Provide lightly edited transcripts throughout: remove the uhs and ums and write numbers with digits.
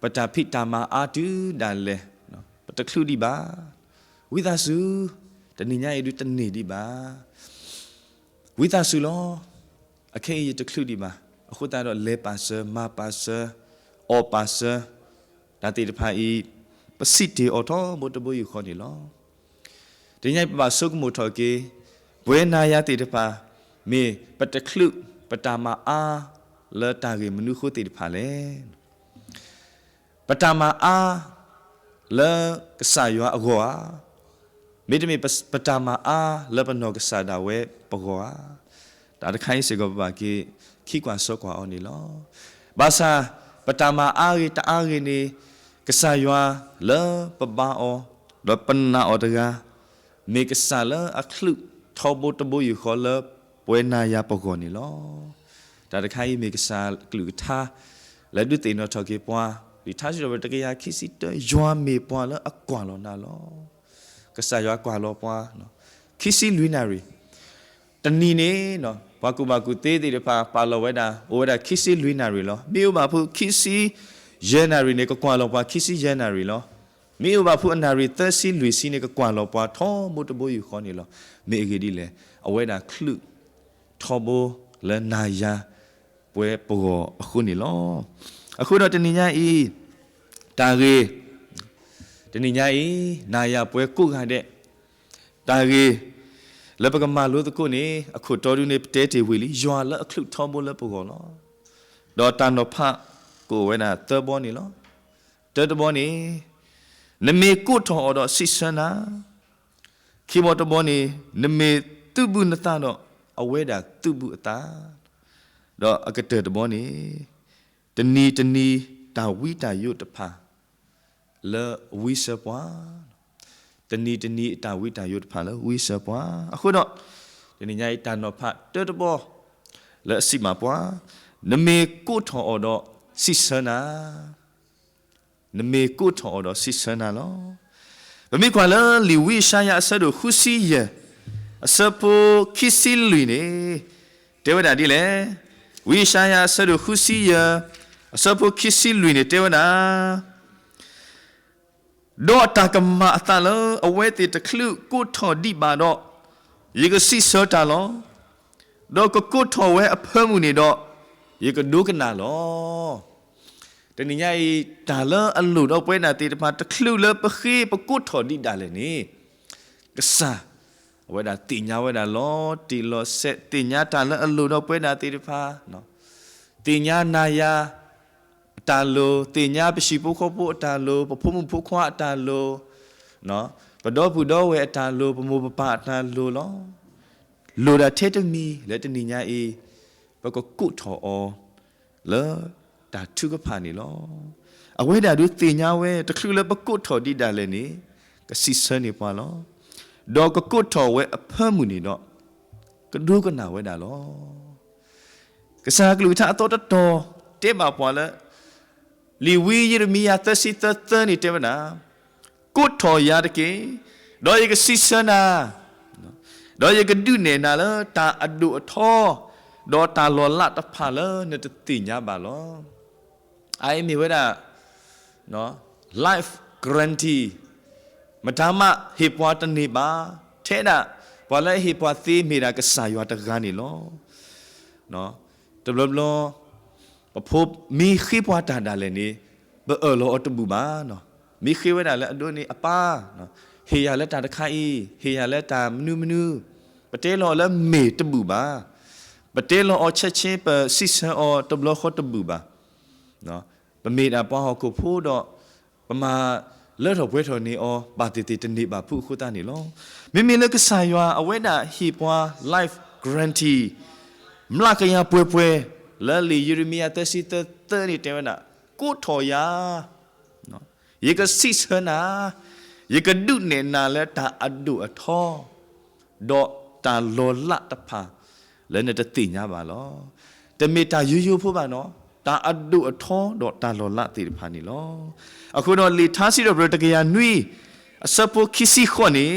ปตาพิตามาอาดูดันเลยเนาะปตะคลุดีบ้าวิตาสูแต่นี่ยังดูตันนี่ดีบ้าวิตาสูล้อโอเคยตะคลุดีบ้าအခုတတော့လေပါဆာမပါဆာအောပါဆာဒါတိတဖာဤပစိတေအော်တော်ဘတ်ဘယူခေါ်နေလောဒီညပပဆုကမှုထော်ကေဘွေနာယတိတဖာမေပတခလုပတာမအာလတာကေမနုခုတိတဖာလေပတာမအာလကဆာယောအကောမေတမေပတာမအာလပနောကဆာဒါဝဲပကောဒါတခိုင်းစေကောပပကေခိကွာစောကွာအော်နေလောဘာသာပတမအာရီတအာရီနေကဆာယွာလောပပအောလောပနာအောတကမေကဆာလောအခလုထောဘတဘူယူခေါ်လောပွဲနာယပကောနေလောဒါတခိုင်းမေကဆာကလူထားလက်ဒုတေနောထောကေပွားဒီထားရှိတော့တကယ်ခိစီတယွာမေပွားလောအကွာလောနာလောကဆာယွာကွာလောပွားနော်ခိစီလူနာရီတနီနေနော်ဘာကူတေးတေးပါပါလောဝဲတာဝဲတာခိစီလွိနာရီလောမြို့ပါဖုခိစီယေနာရီနေကကွာလောပါခိစီယေနာရီလောမြို့ပါဖုအနာရီသစီလွီစီနေကကွာလောပါထောမုတဘိုယူခေါ်နေလောမေဂီဒီလေအဝဲတာခလုထောဘိုလနာယာပွဲပေါ်အခုနေလောအခုတော့တဏိညာဤတာကေတဏိညာဤနာယာပွဲကုခတဲ့တာကေလပကမာလို့တကုနေအခုတော်ရုနေတဲတေဝီလီယွာလအခလုထောဘလပကောလောဒေါ်တန်တော့ဖကိုဝဲနာတဘောနေလောတဘောနေနမေကုထောတော့စိစနာခိမတဘောနေနမေတုပုနတတော့အဝဲတာတုပုအတာတော့အကတတဘောနေတနီတာဝိတာယုတဖာလေဝိစပွားတနီတာဝိတာယုတ်ဖာလဝိစပွားအခုတော့ဒီညိုင်တန်တော့ဖတ်တဘောလက်စီမပွားနမေကုထောအော်တော့စိစနာနမေကုထောအော်တော့စိစနာလောမမေကွာလလီဝိရှာယအဆဒခုစီယအစပုခိစီလူနေတေဝဒဒီလေဝိရှာယအဆဒခုစီယအစပုခိစီလူနေတေဝနာဒေါ်တာကမအတလောအဝဲတေတခလုကိုထော်ဒီပါတော့ရေကစီစောတာလောဒေါ်ကိုထော်ဝဲအဖဲမှုနေတော့ရေကဒုကနာလောတနည်းညတာလအလူတော့ပွဲနာတေတပါတခလုလပခေပကိုထော်ဒီဒါလည်းနေကစားဝဲတာတင်ညာဝဲတာလောတီလောဆက်တင်ညာတာလအလူတော့ပွဲနာတေတပါနော်တင်ညာနာယာตาโลติญาปชิปุขปุตาโลปพุมุภุขวะตาโลเนาะปดอผู้ดอเวตาโลปโมปปะตาโลลอโลดาเทตมีและตนิญาอีปกกุทออเลตาทุกพานี่ลออเวดาดูติญาเวตะคลุเลปกุทอดิดาเลนี่กะสิเสนี่ปาลอดอกกุทอเวอพะมุนี่เนาะกะดูกะนาเวดาลอกะสากลุทะอตอตตอเตบาปาละလီဝီယရမီယာသစီတသနီတေဝနာကုထောယာတကေဒေါ်ယကစီစနာဒေါ်ယကဒုနေနာလတာအဒုအထောဒေါ်တာလောလတ်တဖာလနတတိညာပါလောအိုင်မီဝဲတာနော် life guarantee မတမဟေပွားတနေပါထဲတာဘာလဲဟေပွားသေးမိတာကဆာရွာတကားနေလောနော်တဘလဘလောပဖို့မိခိပွားတာဒါလည်းနေဘလောအတဘူပါနော်မိခိဝဲတာလည်းအဒိုနေအပါနော်ဟေရလက်တာတခိုင်ဟေရလက်တာမနုပတဲလောလည်းမေတဘူပါပတဲလောအချက်ချင်းပစိဆန်အောတဘလခတ်တဘူပါနော်ပမေတာပွားဟောကိုဖို့တော့ပမာလက်တော်ဘွဲတော်နေအောပါတီတီတနေပါဖုခုတာနေလောမိလကဆာယွာအဝဲတာဟီပွား life guarantee မလကရပွဲလာလီယေရမီယာသစီတသနီတေဝနာကိုထော်ယာနော်ယေကစိစနာယေကဒုနေနာလက်တာအဒုအထောဒေါ်တာလောလတဖာလည်းနဲ့တသိညာပါလောတမေတာယူဖို့ပါနော်တာအဒုအထောဒေါ်တာလောလတိဖာနီလောအခုတော့လီထားစီတော့ဘရတကရနွီအစပုခိစီခွန်နေ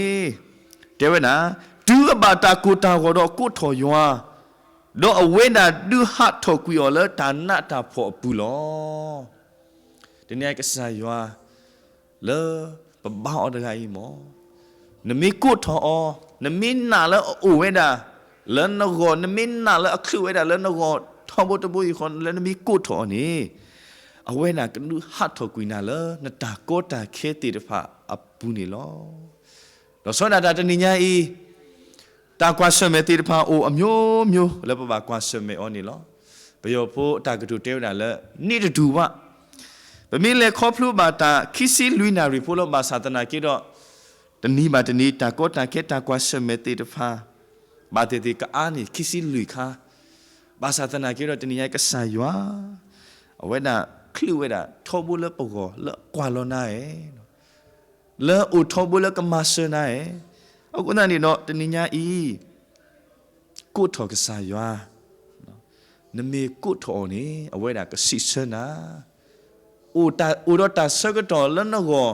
တေဝနာဒူအဘာတာကိုတာတော့ကိုထော်ယွာတော့အဝဲနာဒူဟတ်ထော်ကွီော်လတာနာတာဖို့ဘူးလော ဒီနေ့ကစားရွာလေပဘောက်တကကြီးမောနမီကိုထောအောနမင်းနာလေအိုဝဲတာလဲနဂောနမင်းနာလေအခလူဝဲတာလဲနဂောထောဘတဘူခွန်လဲနမီကိုထောနေအဝဲနာကနုဟတ်ထောကွီနာလေနတာကိုတာခဲတီတဖာအပူနေလောတော့ဆောနာတာတနိညာဤတာကွာဆွမဲတီတဖာအိုအမျိုးမျိုးလဲပပကွာဆွမဲအောနေလောဘယောဖို့တာကတူတဲတာလဲနိတတူဝဗမင်းလေခေါဖလူဘာတာခီစီလူနာရီဖိုလောဘာသာတနာကေတော့တနီမာတနီတာကောတာကေတာကွာဆွမဲတီတဖာဘာတေတီကအာနီခီစီလူခါဘာသာတနာကေတော့တနီယကဆာယွာအဝဲနာခလူဝဲတာထောဘူးလပုကောလကွာလောနာရဲ့လဲအိုထောဘူးလကမဆနာရဲ့အခုနာနေတော့တနီညာဤကိုထောကဆာယွာနမေကိုထောနေအဝဲတာကစီဆနာအိုတော့တာဆကတော့လနကော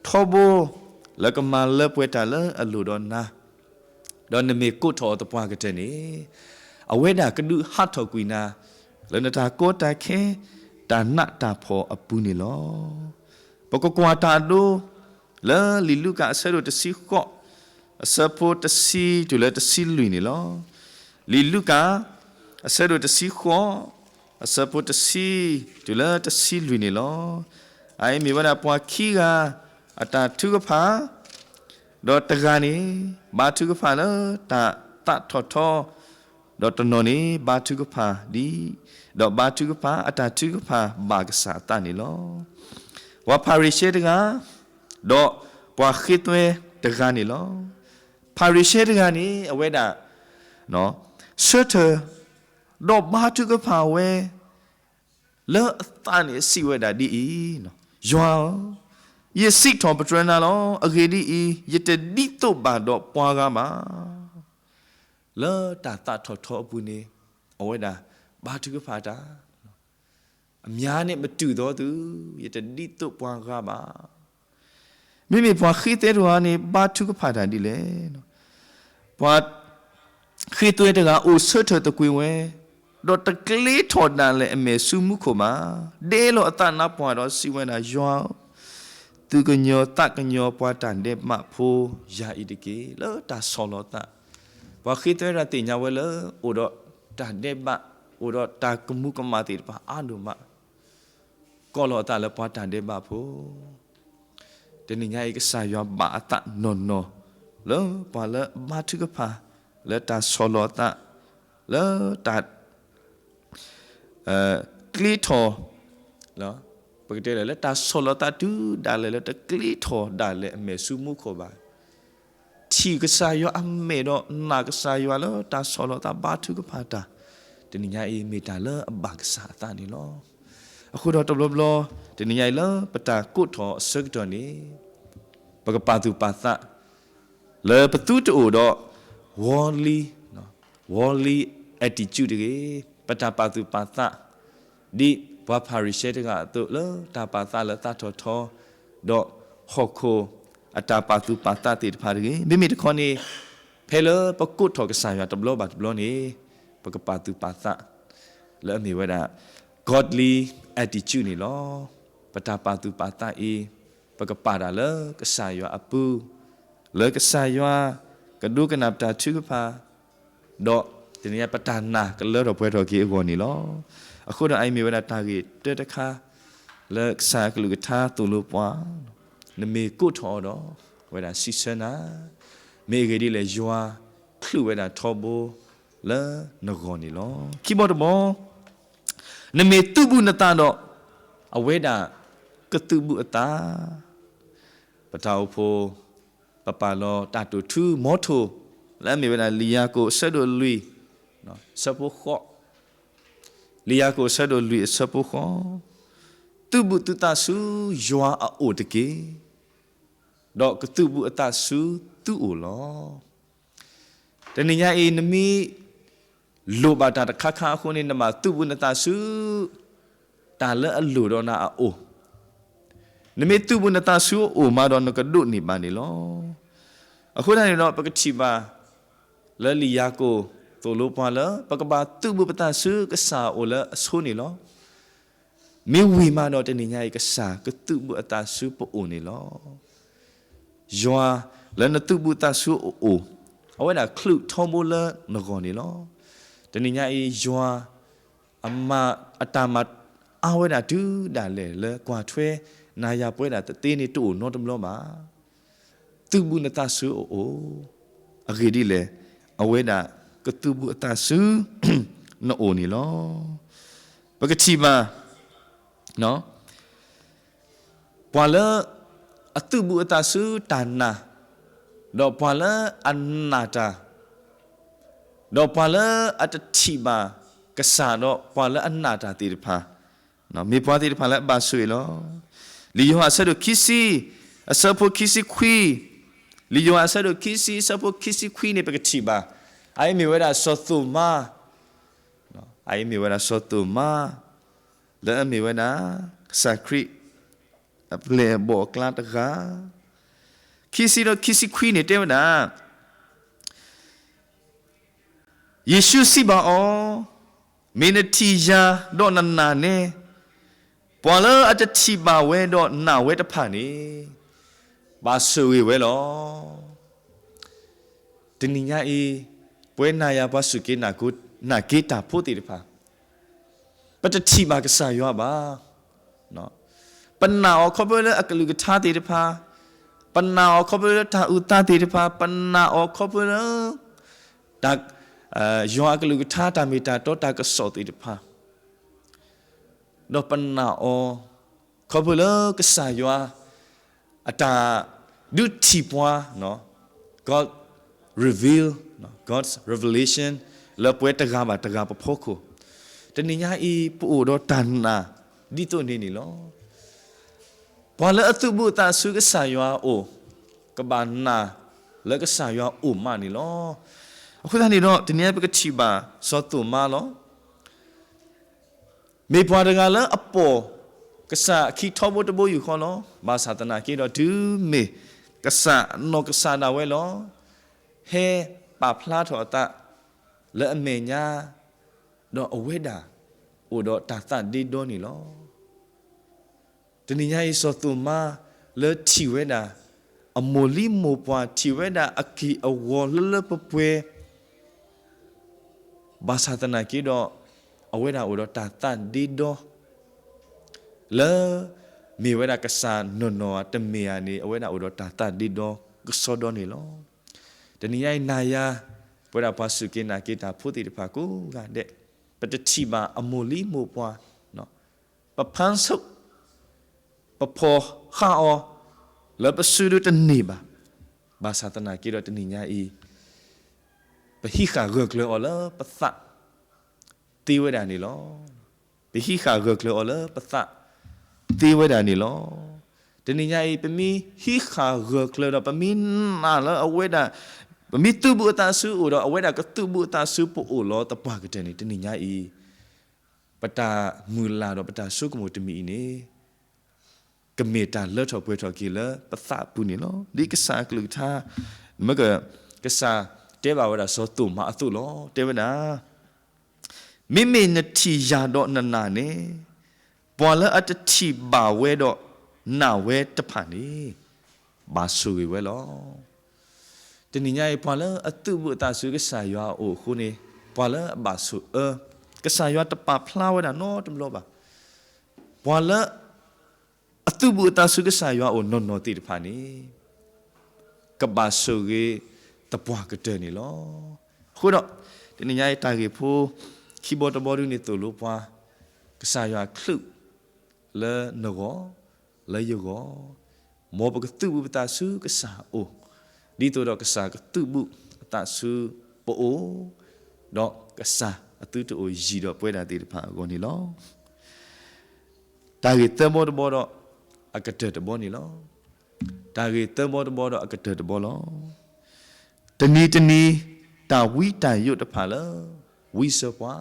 ထောဘူးလကမလပွေတာလအလူတော့နာတော့နမေကိုထောတပွားကတဲ့နေအဝဲတာကဒုဟတ်ထောကွီနာလနတာကိုတာခဲတာနတာဖောအပူနေလောပကကွာတာဒိုလာလီလူကအဆရတစီခော့အစပိုတစီတူလက်တစီလူနေလောလီလူကအဆရတစီခော့အစပိုတစီတူလက်တစီလူနေလောအိုင်မီဝနာပွားခီကအတာထုကဖာတော့တကနေဘာထုကဖာလားတာတထော်ထော်တော့တနော်နေဘာထုကဖာဒီတော့ဘာထုကဖာအတာထုကဖာဘာကစားတနေလောဝါပါရီရှေတကတော့ပွာခိတွဲတကနေလောပါရီရှေတကနေအဝဲတာနော်ဆွတ်တော့ဘာထုကဖာဝဲလောတနေစီဝဲတာဒီနော်ယွာယစိထောပထရနာလောအဂေဒီယတဒီတုဘာတော့ပွားကားမှာလောတာတထောထောအပူနေအဝဲတာဘာထုကဖာတာအများနဲ့မတူတော့သူယတဒီတုပွားကားမှာမိမိပွားခိတဲ့တော်ကနေဘာထုကဖာတာဒီလေနော်ပွားခိတဲ့တကအိုဆွတ်ထတကွေဝဲတော့တကလေးထော်တန်လေအမေစုမှုခုမှာဒဲလို့အတနာပွားတော့စီဝဲတာယွာသူကညောတကညောပွားတန်တဲ့မဖိုးယာဣတကေလောတာဆောလောတာဘာခိတဲ့ရတိညာဝဲလောအိုတော့တာတဲ့မအိုတော့တာကမှုကမာတိပါအာနုမကောလောတာလပွားတန်တဲ့မဖိုးတနိညာဧကဆာယောဘာအတနော်နော်လောပွာလဘာထုကဖာလောတာဆောလောတာလောတာကလီထောလောပကတဲ့လေတာဆောလတာတူဒါလေတကလီထောဒါလေအမေစုမှုခေါ်ပါတီကဆာယောအမေတော့နာကဆာယောလောတာဆောလတာဘာထုကဖာတာတနိညာအေမေတာလအဘကဆာတာနေလောအခုတော့တဘလဘလတနိညာလပတာကုထောစက်တော်နေပကပါသူပါသလေပတူတူတော့ဝေါ်လီနော်ဝေါ်လီ attitude ကေပတာပါသူပါသဒီဘာပါရီရှေတကတော့လောတာပါသလတာထောထောတော့ဟောခိုအတာပါသူပါသတိတဖာကေမိမိတခေါနေဖဲလပကုတ်ထောကဆာရတဘလဘတ်ဘလနေပကပါသူပါသလဲမိဝဲတာ godly attitude နေလောပတာပါသူပါသအေပကပါတာလကဆာရအပူလကဆာရကဒုကနပ်တာသူကဖာတော့ဒီနေ့ပတာနာကလောတော့ပွဲတော်ကြီးအကောနေလောအခုတော့အိုင်မီဝဒတာကြီးတက်တခါလက်စားကလူကထားတူလို့ပွားနမေကုတ်ထော်တော့ဝဒစီစနာမေဂရီလေယွာခလူဝဒထော်ဘောလဲနဂောနီလောခိဘောတမောနမေတုပုနတာတော့အဝဲတာကတုပုအတာပတောက်ဖို့ပပလောတတူထူမောထိုလဲမေဝဒလီယာကိုဆက်တို့လူနော်စပုခောလီယာကိုဆက်တို့လူစပုခောတုပုတတဆူယွာအိုတကေတော့ကတုပုအတဆူသူ့အိုလောတဏညာအေနမီလိုဘာတာခခခုနေနမတုပုနတဆူတာလအလိုတော့နာအိုနမီတုပုနတဆူအိုမာတော့နကဒုနေပါနေလောအခုတည်းတော့ပကတိပါလလီယာကိုတိုလိုပွာလပကဘာတုပုပတဆူကဆာအိုလအဆိုးနေလော me we ma no te ni nya ka sa ka tu bu ata su po o ni lo yoa le na tu bu ta su o awe na clu thombo le no go ni lo te ni nya yoa amma atama awe na du da le kwa thwe na ya pwe da te ni tu no tam lo ma tu bu na ta su o age di le awe na ka tu bu ta su no o ni lo ba ka chi ma no pwa le atu bu ta su tanna do pwa le annata do pwa le atthi ma ka sa do pwa le annata ti de pha no me pwa ti de pha le ba sui lo li yo asa do kisi asa po kisi khui li yo asa do kisi asa po kisi khui ne pa ka chi ba ai me we da so tu ma no ai me we da so tu ma le me we na sa kri a ple bo kla ta ga kisi do kisi khui ne te na Yesu si ba o minati ya do na na ne pwa le a ta chi ba we do na we ta pha ni ba su we lo tin ni nya e pwe na ya ba su ke na ku na ke ta pho ti de pha pa ta chi ba ka sa yo ba no pa na o kho pwe le a ka lu ka tha ti de pha pa na o kho pwe le ta u ta ti de pha pa na o kho pwe le ta yo a ka lu ka tha ta mi ta to ta ka so ti de pha do pa na o kho pwe le ka sa yo ata du ti pwa no God reveal no God's revelation le pwe ta ga ba ta ga pa pho ko te ni nya i pu do tan na di to ni ni lo pwa le atu bu ta su ka sa yo o ka ba na le ka sa yo o ma ni loအခုသားနေတော့တနည်းပကတိပါစောတူမာလောမေပွားတကလည်းအပေါ်ကဆာခီထောဘတဘယူခေါ်လောဘာသာတနာကေတော့ဒူမေကဆာနောကဆာနာဝဲလောဟဲပါဖလားထောတာလဲအမေညာတော့အဝဲတာဟိုတော့တာသဒီဒေါနီလောတနည်းညာစောတူမာလဲချီဝဲတာအမိုလီမိုပွားချီဝဲတာအခီအဝလလပပွဲဘာသာတနာကေတော့အဝဲတာဟိုတော့တာသဒီဒေါle mi we da kasa no te mi ani we da odo ta di do so do ni lo de ni ai na ya we da pa su ke na ke ta phu ti de pha ko ga de pa ti chi ba amoli mo pwa no pa phan su pa pho kha o le pa su do te ni ba sa ta na ke do te ni nya i pa hi kha ge kle o le pa sa ti we da ni lo pa hi kha ge kle o le pa sa ti we da ni lo te ni nya i pe mi hi kha ge kle da pe mi na la awe da pe mi tu bu ta su o da awe da ka tu bu ta su po o lo ta pa ke te ni te ni nya i pata mu la do pata su ko mo te mi ni ke me ta le tho pwe tho ki le pa sa pu ni lo di ka sa klu tha ma ka sa te ba wa da so tu ma tu lo te wa da mi me na ti ya do na na neปอละอัตถิบาเวดอนาเวตปานีบาสุเวลอตะนี่ญาปอละอตุบุตาสุกะสายอโอคุนี่ปอละบาสุกะสายอตปาพลาเวดาโนตมโลบาปอละอตุบุตาสุกะสายอโอนนติตปานีกะบาสุเกตปวากะเตนี่ลอခုတော့တနည်းအားတာကေဖိုးคีย์บอร์ดบอร์ဒူနေတူလို့ပွားကစားရခလုle nogo le yogo mo ba tu bu ta su ka sa o di to do ka sa ka tu bu ta su po o do ka sa atu to o ji do pwe da ti pha ko ni lo ta ge te mo do bo do akate de bo ni lo ta ge te mo do bo do akate de bo lo tani ta wi ta yo de pha lo wi so pwa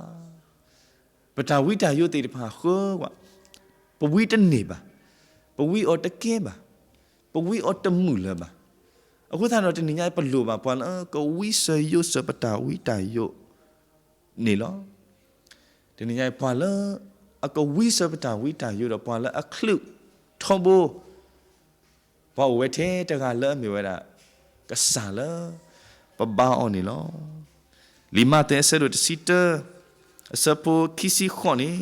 pa ta wi ta yo ti de pha kho kwaปวีตเนบะปวีออตะเกบะปวีออตมุละบะအခုသာတော့တနည်းပလို့ပါပွာလကဝိစယုစပတာဝိတယုနေလောတနည်းပွာလ ก็วิสปตาวิตาอยู่ดอกปอนแล้วอะคลุทอโบพอเวเทตะกาเลมีเวดากะสาเลปะบ้าออนี่ลอลิมาเตเซโดตซิเตอร์สปูคิซิขอนี่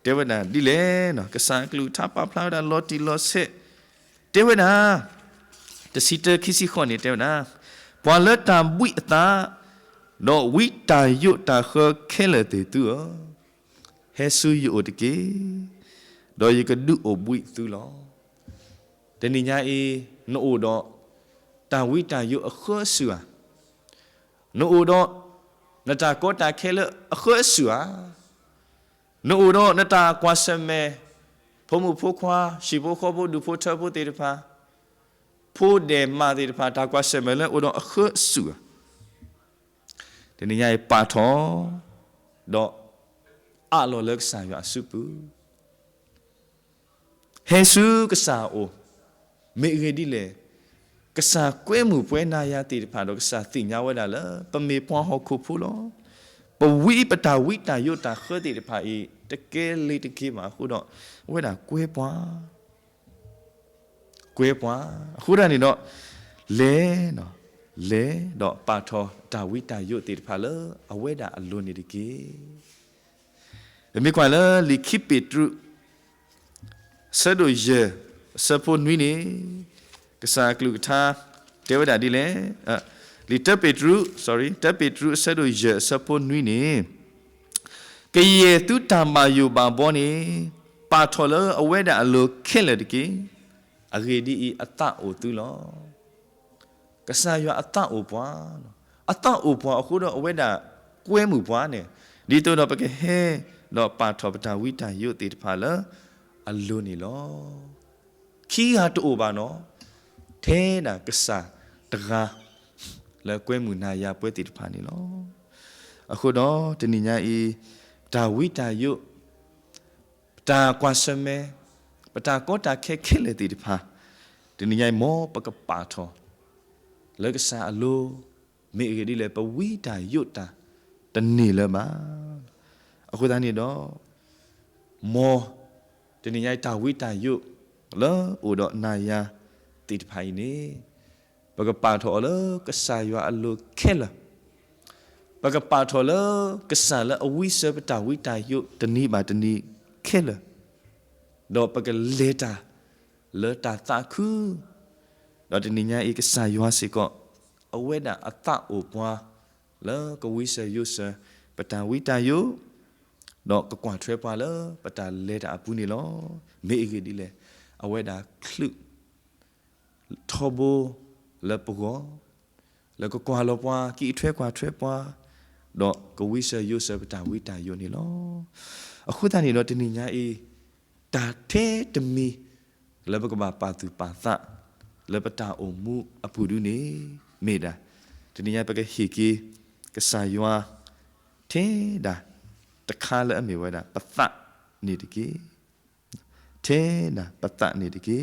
เดวดาดิเลเนาะกะสากลูทับปะพลาวดาลอติลอเซเดวดาตซิเตอร์คิซิขอนี่เดวดาปอนเลตามบุยตาโนวิตายุตาเคเคเลติตัวเฮซูยุโอตเกโดยกะดุโอบุยตุลอเดนิญาเอโนโอดอตาวิตายุอเคซัวโนโอดอนตาโกตาเคเลอเคซัวโนโอดอนตากวาเซเมพมุพควาชิบโคบดูโพเทโพเตรพาพูดเดมาเตรพาตากวาเซเมเลโอดออเคซัวเดนิญาเอปาทอดออะโลเล็กสายสุปูเฮซูกษาโอเมเรดิเลกษากวยหมู่ป่วยนายาติผ่านดอกกษาติญาวดาละปะเมปอฮอคุพูลอปวิปตาวิตายุตาเคติผ่าอีตะเกลิตะกีมาคูดอเวดากวยปอคูดานี่เนาะเลเนาะเลดอกปาทอตาวิตายุติผ่าเลอเวดาอโลนิดิกีมีกว่าละลิคิปิตรุสะดุเยสะพนวินีกษากลุทาเทวดาดิเลลิตปิตรุตปิตรุสะดุเยสะพนวินีกเยตุตามาอยู่บาบอนีปาทอลอเวดาอโลเคเลดิกีอเรดีอัตตาโอตุลอกษายอัตตาโอปวาอัตตาโอปวาအခုတော့အဝဲတာကွဲမှုပွားနေဒီတော့ပကဟဲတော့ပါထောပတာဝိတယုတ်တိတဖာလအလိုနေလောခီဟာတူပါနော်ထဲနာကဆာတကားလဲကွဲမှုနာရပွဲတိတဖာနေလောအခုတော့တဏိညာဤဒါဝိတယုတ်တာကွာစမဲပတာကောတာခဲခဲလေတိတဖာတဏိညာမောပကပါထောလဲကဆာအလိုမေရဒီလေပဝိတယုတ်တာတနေလဲမှာအခုတန်းနေတော့မောတနည်းရိုက်တာဝိတယုလောဥဒနာယာတိတဖိုင်နေဘကပါထောလကဆာယအလုခဲလဘကပါထောလကဆာလအဝိစပတာဝိတယုတနည်းပါတနည်းခဲလတော့ပကလေတာလေတာတာခုတော့တနည်းညာဧကဆာယစေကောအဝဲတာအတအိုပွားလောကဝိစယုစပတာဝိတယုတော့ကကွာထွဲပွားလပတာလေတာအပူနေလောမေအေဒီလေအဝဲတာခလုထောဘလပကောလကကွာလောပွားကီထွဲကွာထွဲပွားတော့ကဝိစယုစပတာဝိတယုနေလောအခုတန်နေတော့တဏိညာအေတာထဲတမီလပကဘာပါသူပါသလပတာအုံမှုအပူဒုနေမေတာတဏိညာပကဟီကီကဆာယွာထဲတာตะคาละอเมวดาปะตะนี่ดิกีเทนะปะตะนี่ดิกี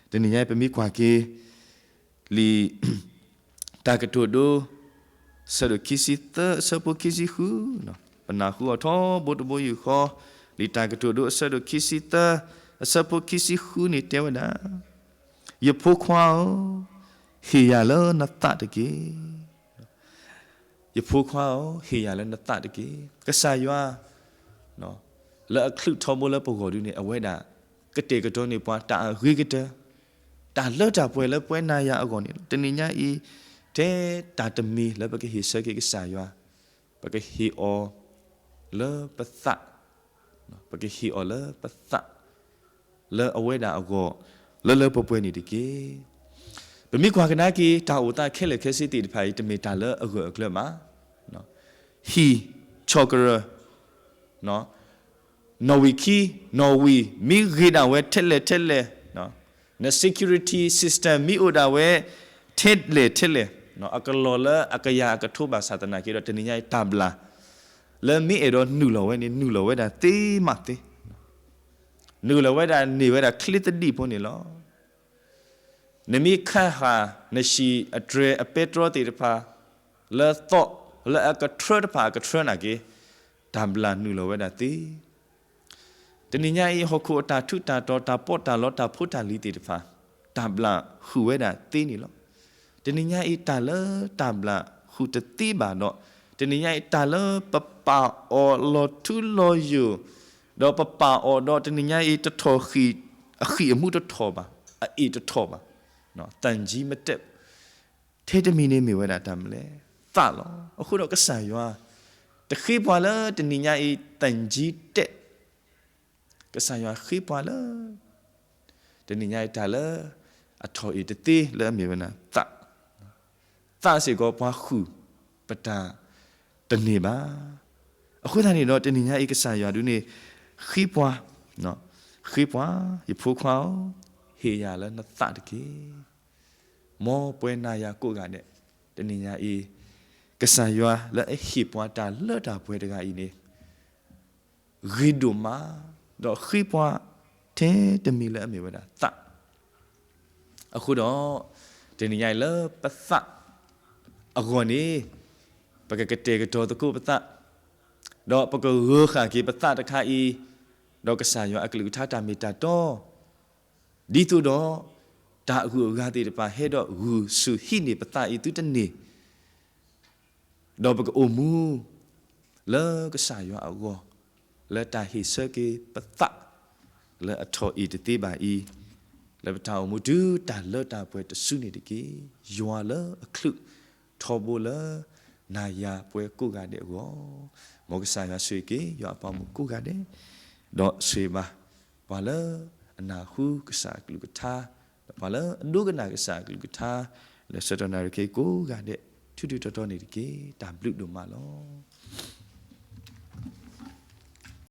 ตะนี่ยายไปมีกว่ากีลีตากะตุโดสะดุคิซิเตสะปุคิซิฮูเนาะปะนาฮูอทอบุตโบอยู่ขอลีตากะตุโดสะดุคิซิเตสะปุคิซิฮูนี่เทวดายะโพควาฮิยาละนะตะดิกียพูข้าวเฮียแล้วนัตตาตะกี้ก็สายว่าเนาะแล้วคลึกทอมแล้วปกติเนี่ยเอาไว้ด่ากระเตกระโดนเนี่ยปะตาริกระเตตาเลิศจากป่วยแล้วป่วยนายาเอาก่อนเนี่ยตอนนี้เนี่ยอีเทตาตมีแล้วปกติเฮเซกิก็สายว่าปกติเฮอแล้วปะตะปกติเฮอแล้วปะตะแล้วเอาไว้ด่าเอาก่อนแล้วป่วยนี่ตะกี้เป็นมีความกันนะกี่ตาอุตาแค่เลยแค่สิติดไปจะมีตาเลอะเกลือมาเนาะฮีช็อกเกอร์เนาะนอร์วีมีกีดาเวเทเลเนาะใน security system มีอุดาเวเทเลเนาะอักลอละอักยาอักทุบาสาตนากี่เราจะนิยายตาบลาแล้วมีเอโดนูลเวนี่นูลเวดาตีมาตีนูลเวดานี่เวดาคลิตดีพวกนี้ล้อนมีข้าหาในชีอัตเรอเปโตรติรพาเลโตเลอกระทรพากระทรนักกีตามบลานูลเวดาตี တနည်းညာဟခုတာထုတာတော်တာပော့တာလောတာဖုတာလီတီတဖာတာဘလာခူဝဲတာတင်းနေလောတနည်းညာတာလတာဘလာခူတတိပါတော့တနည်းညာတာလပပအောလောထုလောယူတော့ပပအောတော့တနည်းညာတထော်ခီအခီအမှုတထော်ပါအေးတထော်ပါနော်တန်ကြီးမတက်ထဲတမီနေမိဝဲတာတမ်းလဲသလောအခုတော့ကဆန်ရွာတခိပွာလာတနည်းညာတန်ကြီးတက်ကဆန်ရွာခိပွာလာတနည်းညာတာလာအထော်အေးတသေးလဲမိဝဲနာသစေကောပွားခုပတာတနေပါအခုတည်းတော့တနည်းညာကဆန်ရွာဒုနေခိပွားနော်ခိပွားရဖိုးခွာဟေရလာနသတကေမောပွဲနာယာကိုကနဲ့တနည်းညာကဆန်ရွာလဲခိပွားတာလတ်တာပွဲတကအီနေရီဒိုမာတော့ခိပွားတဲတမီလဲအမေဝဒသအခုတော့တနည်းညာလဲပသအခုနေပကကတေကတော်တကုပသတော့ပကရခါကေပသတခါဤတော့ကဆန်ရွာအကလူထတာမီတာတော့ဒီသူတော့ဒါအခုဂါတိတပါဟဲတော့ဂူစုဟိနေပသဤသူတနေတော့ပကအိုမူလဲကဆန်ရွာအောလဲတာဟိစကေပသလဲအထောဤတတိပါဤလဲပတာမူဒူတာလဲတာပွဲတဆုနေတကေယွာလဲအခလူထောဘလနာယာပွဲကိုကတဲ့ကောမောကဆာရဆွေကေရအပေါမကိုကတဲ့တော့ဆွေပါဘာလဲအနာဟုကဆာကလူကထားဘာလဲအဒုကနာကဆာကလူကထားလဲစတနာကေကိုကတဲ့ထူထူတော်တော်နေတကေတာဘလူတို့မလော